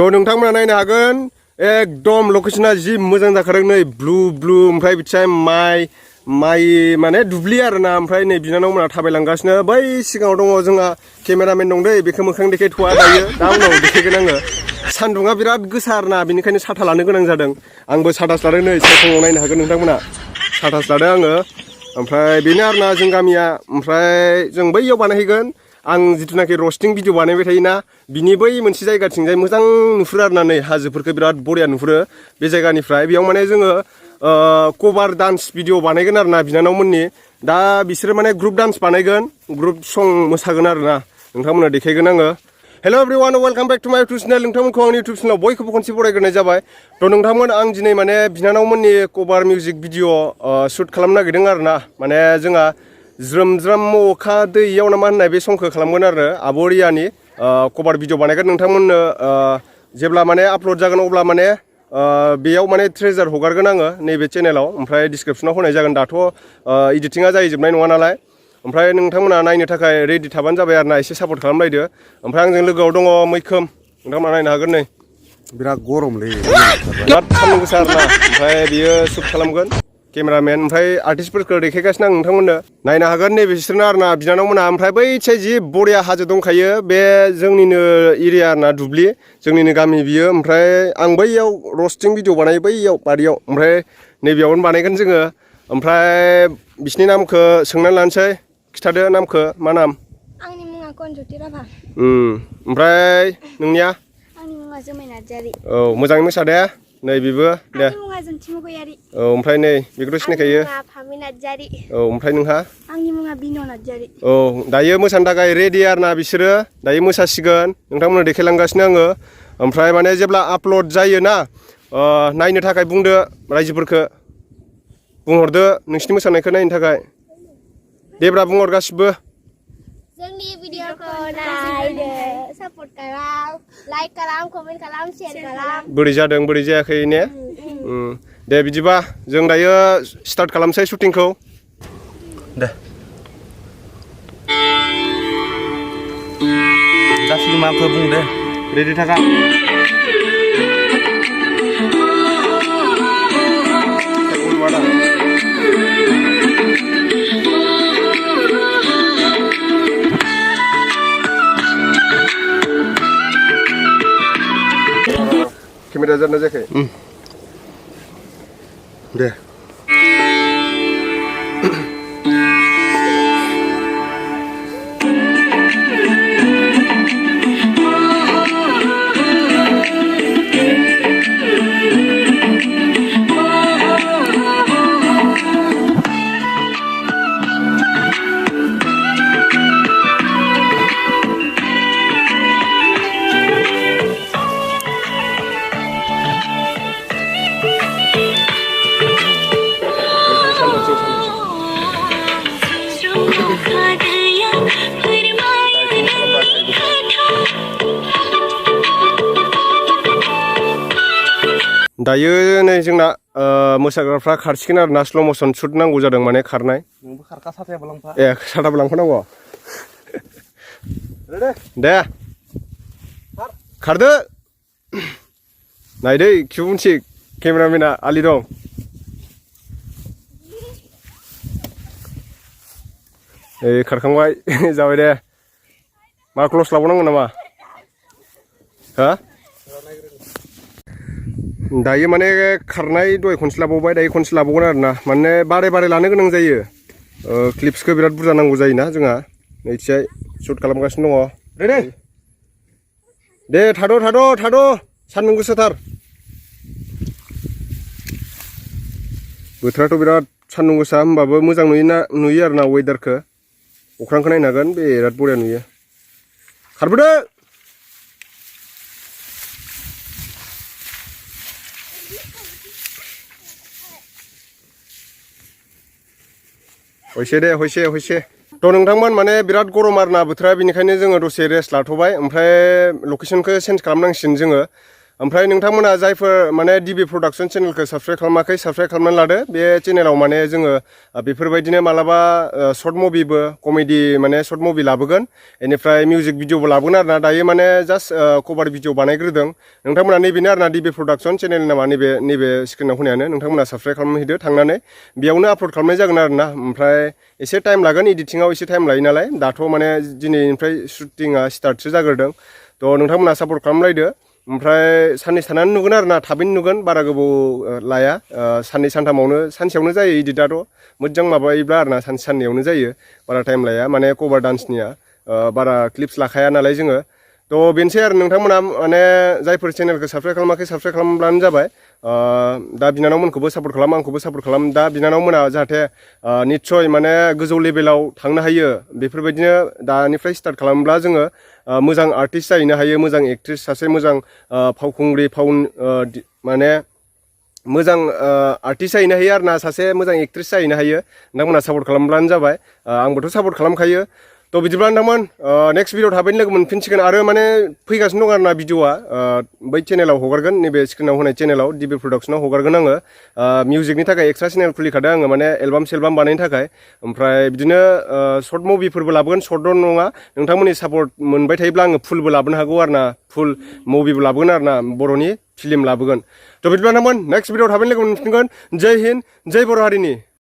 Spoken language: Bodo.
थ' नोंथांमोना नायनो हागोन एकदम लकेशना जि मोजां जाखादों नै ब्लु ब्लु ओमफ्राय बिथिंजाय माइ माने दुब्लि आरोना ओमफ्राय नै बिनानावमोना थाबायलांगासिनो बै सिगाङाव दङ जोंहा केमेरामेन दं दै बेखौ मोखां देखायथ'वा दायो दा उनाव देखायगोन आङो सान्दुङा बिराद गोसा आरोना बेनिखायनो साथा लानो गोनां जादों आंबो साथासो लादों नै सायखङाव नायनो हागोन नोंथांमोना साथासो लादों आङो ओमफ्राय बेनो आरोना जों गामिया ओमफ्राय जों बैयाव बानायहैगोन आं जिथुनाखि रस्टिं भिडिअ बानायबाय थायोना बिनि बै मोनसे जायगाथिंजाय मोजां नुहुरो आरोना नै हाजोफोरखौ बिराद बरिया नुहुरो बे जायगानिफ्राय बेयाव माने जोङो कभार डान्स भिडिअ बानायगोन आरोना बिनानावमोननि दा बिसोरो माने ग्रुप डान्स बानायगोन ग्रुप सं मोसागोन आरोना नोंथांमोना देखायगोन आङो हेल' एभ्रिवान वेलकाम बेक टु माय इउटुब चेनेल नोंथांमोनखौ आंनि इउटुब चेनेलाव बयखौबो खनसे बरायग्रोनाय जाबाय थ' नोंथांमोन आं दिनै माने बिनानावमोननि कभार मिउजिक भिडिअ शुट खालामनो नागिरदों आरोना माने जोंहा ज्रोम ज्राम अखा दैयाव ना मा होननाय बे संखौ खालामगोन आरो आब' रियानि कभार भिडिअ बानायगोन नोंथांमोननो जेब्ला माने आपल'ड जागोन अब्ला माने बेयाव माने ट्रेजार हगारगोन आङो नैबे चेनेलाव ओमफ्राय डिसक्रिपसनाव होनाय जागोन दाथ' इडिटिङा जाहैजोबनाय नङा नालाय ओमफ्राय नोंथांमोना नायनो थाखाय रेडि थाबानो जाबाय आरोना एसे सापर्ट खालामलायदो ओमफ्राय आंजों लोगोआव दङ मैखोम नोंथांमोना नायनो हागोन नै बिराद गरमलै बिराद सान्दुं गोसा आरोना ओमफ्राय बियो शुट खालामगोन केमेरामेन ओमफ्राय आर्टिस्टफोरखौ देखायगासिनो आं नोंथांमोननो नायनो हागोन नै बिसोरनो आरोना बिनानावमोना ओमफ्राय बैथिं जि बरिया हाजो दंखायो बे जोंनिनो एरिया आरोना दुब्लि जोंनिनो गामि बियो ओमफ्राय आं बैयाव रस्टिं भिडिअ बानायो बैयाव बारियाव ओमफ्राय नैबेयावनो बानायगोन जोङो ओमफ्राय बिसिनि नामखौ सोंनानै लानोसै खिथादो नामखौ मा नाम आंनि मुङा कनजति राभा ओमफ्राय नोंनिया आंनि मुङा जोमै नार्जारि औ मोजाङै मोसादे नै बेबो दे आंनि मुङा जोंथि मुगयारि औ ओमफ्राय नै बेखौथ' सिनायखायो आंनि मुङा फामि नार्जारि औ ओमफ्राय नोंहा आंनि मुङा बिन' नार्जारि औ दायो मोसानो थाखाय रेडि आरोना बिसोरो दायो मोसासिगोन नोंथांमोननो देखायलांगासिनो आङो ओमफ्राय माने जेब्ला आपल'ड जायोना नायनो थाखाय बुंदो रायजोफोरखौ बुंहरदो नोंसिनि मोसानायखौ नायनो थाखाय देब्रा बुंहर गासिबो जोंनि भिडिअखौ नायदो सापर्ट खालाम लाइक खालाम कमेन्ट खालाम शेयार खालाम बोरै जादों बोरै जायाखै ने दे बिदिबा जों दायो स्टार्ट खालामसै शुटिंखौ दे गासिबो माखौ बुंदे रेडि थाखा केमेरा जादोंना जायाखै दे दायो नै जोंना मोसाग्राफ्रा खारसिगोन आरोना स्ल' मसन शुट नांगौ जादों माने खारनाय नोंबो खारखा साथायाबो लांफा ए साथाबो लांफानांगौ दे खारदो नायदै खिबु मोनसे केमेरामेना आलि दं ए खारखांबाय जाबाय दे मा क्लस लाबावनांगौ नामा हा दायो माने खारनाय दहाय खनसे लाबावबाय दायो खनसे लाबावगोन आरोना माने बारे बारे लानो गोनां जायो क्लिप्सखौ बिराद बुरजा नांगौ जायोना जोंहा नैथिहाय शुट खालामगासिनो दङ रेडि दे थाद' सान्दुं गोसाथार बोथोराथ' बिराद सान्दुं गोसा होमबाबो मोजां नुयो आरोना वेदारखौ अख्रांखौ नायनो हागोन बिराद बरिया नुयो खारबोदो हयसे दे हयसे थ' नोंथांमोन माने बिराद गरम आरोना बोथोरा बेनिखायनो जोङो दसे रेस्ट लाथ'बाय ओमफ्राय लकेसनखौ चेन्ज खालामनांसिगोन जोङो ओमफ्राय नोंथांमोना जायफोर माने डिबि प्रडाक्सन चेनेलखौ साबस्क्राइब खालामाखै साबस्क्राइब खालामनानै लादो बे चेनेलाव माने जोङो बेफोरबायदिनो मालाबा सर्ट मुभिबो कमेडि माने सर्ट मुभि लाबोगोन बेनिफ्राय मिउजिक भिडिअबो लाबोगोन आरोना दायो माने जास्ट कभार भिडिअ बानायग्रोदों नोंथांमोना नैबेनो आरोना डिबि प्रडाक्सन चेनेलनि नामा नैबे स्क्रिनाव होनायानो नोंथांमोना साबस्क्राइब खालामहैदो थांनानै बेयावनो आपल'ड खालामनाय जागोन आरोना ओमफ्राय एसे टाइम लागोन इडिटिंआव एसे टाइम लायो नालाय दाथ' माने दिनैनिफ्राय शुटिंआ स्टार्टसो जाग्रोदों थ' नोंथांमोना सापर्ट खालामलायदो ओमफ्राय साननै थानानै नुगोन आरोना थाबैनो नुगोन बारा गोबाव लाया साननै सानथामावनो सानसेयावनो जायो इडिटआथ' मोजां माबायोब्ला आरोना साननैयावनो जायो बारा टाइम लाया माने कभार डान्सनिया बारा क्लिप्स लाखाया नालाय जोङो थ' बेनोसै आरो नोंथांमोना माने जायफोर चेनेलखौ साबस्क्राइब खालामाखै साबस्क्राइब खालामब्लानो जाबाय दा बिनानावमोनखौबो सापर्ट खालाम आंखौबो सापर्ट खालाम दा बिनानावमोना जाहाथे निस्सय माने गोजौ लेभेलाव थांनो हायो बेफोरबायदिनो दानिफ्राय स्टार्ट खालामब्ला जोङो मोजां आर्टिस्ट जाहैनो हायो मोजां एक्ट्रेस सासे मोजां फावखुंग्रि माने मोजां आर्टिस्ट जाहैनो हायो आरोना सासे मोजां एक्ट्रेस जाहैनो हायो नोंथांमोना सापर्ट खालामब्लानो जाबाय आंबोथ' सापर्ट खालामखायो थ' बिदिब्ला नोंथांमोन नेक्स्ट भिडिअ थाबैनो लोगो मोनफिनसिगोन आरो माने फैगासिनो दं आरोना भिडिअआ बै चेनेलाव हगारगोन नैबे स्क्रिनाव होनाय चेनेलाव डिबि प्रडाक्सनाव हगारगोन आङो मिउजिकनि थाखाय एक्सट्रा चेनेल खुलिखादों आङो माने एलबाम सेलबाम बानायनो थाखाय ओमफ्राय बिदिनो सर्ट मुभिफोरबो लाबोगोन सर्टल' नङा नोंथांमोननि सापर्ट मोनबाय थायोब्ला आङो फुलबो लाबोनो हागौ आरोना फुल मुभिबो लाबोगोन आरोना बर'नि फिल्म लाबोगोन थ' बिदिब्ला नोंथांमोन नेक्स्ट भिडिअ थाबैनो लोगो मोनफिनगोन जय हिन्द जय बर' हारिनि